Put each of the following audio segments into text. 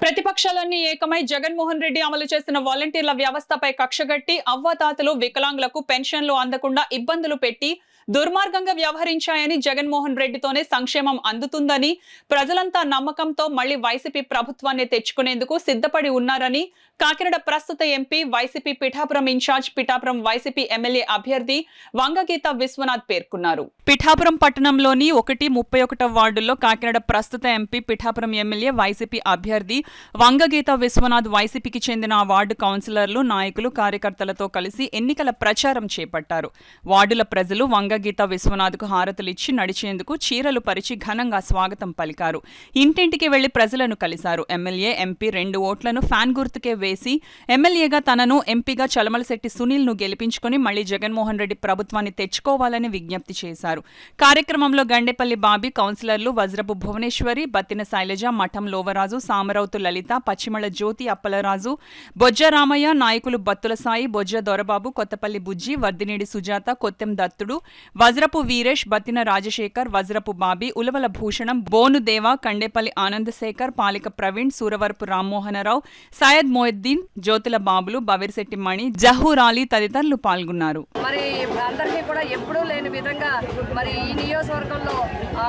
ప్రతిపక్షాలన్నీ ఏకమై జగన్మోహన్ రెడ్డి అమలు చేసిన వాలంటీర్ల వ్యవస్థపై కక్షగట్టి అవ్వాతాతలు వికలాంగులకు పెన్షన్లు అందకుండా ఇబ్బందులు పెట్టి దుర్మార్గంగా వ్యవహరించాయని జగన్మోహన్ రెడ్డితోనే సంక్షేమం అందుతుందని ప్రజలంతా నమ్మకంతో మళ్లీ వైసీపీ ప్రభుత్వాన్ని తెచ్చుకునేందుకు సిద్ధపడి ఉన్నారని కాకినాడ ప్రస్తుత MP YCP Pithapuram incharge Pithapuram YCP MLA అభ్యర్థి వంగగీత విశ్వనాథ్ పేర్కొన్నారు. పిఠాపురం పట్టణంలోని 1-31 వార్డుల్లో కాకినాడ ప్రస్తుత ఎంపీ పిఠాపురం ఎమ్మెల్యే వైసీపీ అభ్యర్థి వంగగీత విశ్వనాథ్ వైసీపీకి చెందిన ఆ వార్డు కౌన్సిలర్లు నాయకులు కార్యకర్తలతో కలిసి ఎన్నికల ప్రచారం చేపట్టారు. వార్డుల ప్రజలు వంగగీత విశ్వనాథ్కు హారతులిచ్చి నడిచేందుకు చీరలు పరిచి ఘనంగా స్వాగతం పలికారు. ఇంటింటికి వెళ్లి ప్రజలను కలిశారు. ఎమ్మెల్యే ఎంపీ 2 ఓట్లను ఫ్యాన్ గుర్తుకే వేసి ఎమ్మెల్యేగా తనను ఎంపీగా చలమలశెట్టి సునీల్ ను గెలిపించుకుని మళ్లీ జగన్మోహన్ రెడ్డి ప్రభుత్వాన్ని తెచ్చుకోవాలని విజ్ఞప్తి చేశారు. కార్యక్రమంలో గండేపల్లి బాబీ, కౌన్సిలర్లు వజ్రపు భువనేశ్వరి, బత్తిన శైలజ, మఠం లోవరాజు, సామరౌతు లలిత, పచ్చిమళ జ్యోతి అప్పలరాజు, బొజ్జ రామయ్య, నాయకులు బత్తుల సాయి, బొజ్జ దొరబాబు, కొత్తపల్లి బుజ్జి, వర్దినేడి సుజాత, కొత్తెం దత్తుడు, వజ్రపు వీరేష్, బత్తిన రాజశేఖర్, వజ్రపు బాబీ, ఉలవల భూషణం, బోను దేవ, కండేపల్లి ఆనందశేఖర్, పాలిక ప్రవీణ్, సూరవరపు రామ్మోహనరావు, సయ్యద్ మొయిద్దీన్, జ్యోతుల బాబులు, బవిర్శెట్టి మణి, జహూర్ అలీ తదితరులు పాల్గొన్నారు. మరి అందరికీ కూడా ఎప్పుడూ లేని విధంగా మరి ఈ నియోజకవర్గంలో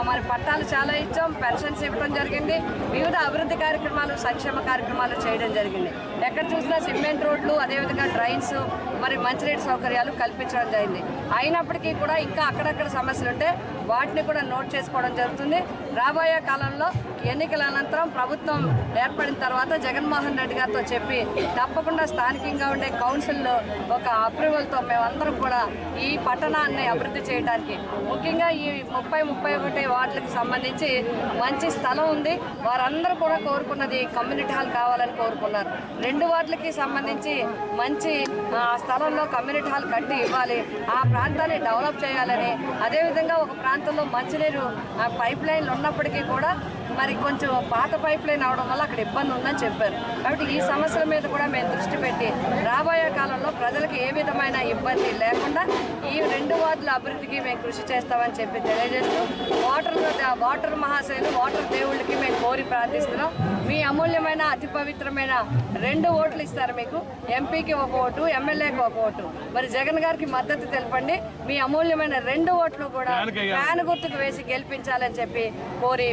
మరి పట్టాలు చాలా ఇచ్చాం, పెన్షన్స్ ఇవ్వడం జరిగింది, వివిధ అభివృద్ధి కార్యక్రమాలు, సంక్షేమ కార్యక్రమాలు చేయడం జరిగింది. ఎక్కడ చూసినా సిమెంట్ రోడ్లు, అదేవిధంగా డ్రైన్స్, మరి మంచినీటి సౌకర్యాలు కల్పించడం జరిగింది. అయినప్పటికీ కూడా ఇంకా అక్కడక్కడ సమస్యలు ఉంటే వాటిని కూడా నోట్ చేసుకోవడం జరుగుతుంది. రాబోయే కాలంలో ఎన్నికల అనంతరం ప్రభుత్వం ఏర్పడిన తర్వాత జగన్మోహన్ రెడ్డి గారితో చెప్పి తప్పకుండా స్థానికంగా ఉండే కౌన్సిల్లో ఒక అప్రూవల్తో మేమందరం కూడా ఈ పట్టణాన్ని అభివృద్ధి చేయడానికి, ముఖ్యంగా ఈ 30-31 వార్డులకు సంబంధించి మంచి స్థలం ఉంది. వారందరూ కూడా కోరుకున్నది కమ్యూనిటీ హాల్ కావాలని కోరుకున్నారు. 2 వార్డులకి సంబంధించి మంచి స్థలంలో కమ్యూనిటీ హాల్ కట్టి ఇవ్వాలి, ఆ ప్రాంతాన్ని డెవలప్ చేయాలని, అదేవిధంగా ఒక ప్రాంతంలో మంచినీరు పైప్ లైన్లు ఉన్నప్పటికీ కూడా మరి కొంచెం పాత పైప్ లైన్ అవడం వల్ల అక్కడ ఇబ్బంది ఉందని చెప్పారు. కాబట్టి ఈ సమస్యల మీద కూడా మేము దృష్టి పెట్టి రాబోయే కాలంలో ప్రజలకు ఏ విధమైన ఇబ్బంది లేకుండా ఈ 2 వార్డుల అభివృద్ధికి మేము కృషి చేస్తామని చెప్పి తెలియజేస్తూ వాటర్ మహాశయులు, వాటర్ దేవుళ్ళకి మేము కోరి ప్రార్థిస్తున్నాం. మీ అమూల్యమైన అతి పవిత్రమైన 2 ఓట్లు ఇస్తారు మీకు. ఎంపీకి 1 ఓటు, ఎమ్మెల్యేకి 1 ఓటు. మరి జగన్ గారికి మద్దతు తెలపండి. మీ అమూల్యమైన 2 ఓట్లు కూడా ఫ్యాన్ గుర్తుకు వేసి గెలిపించాలని చెప్పి కోరి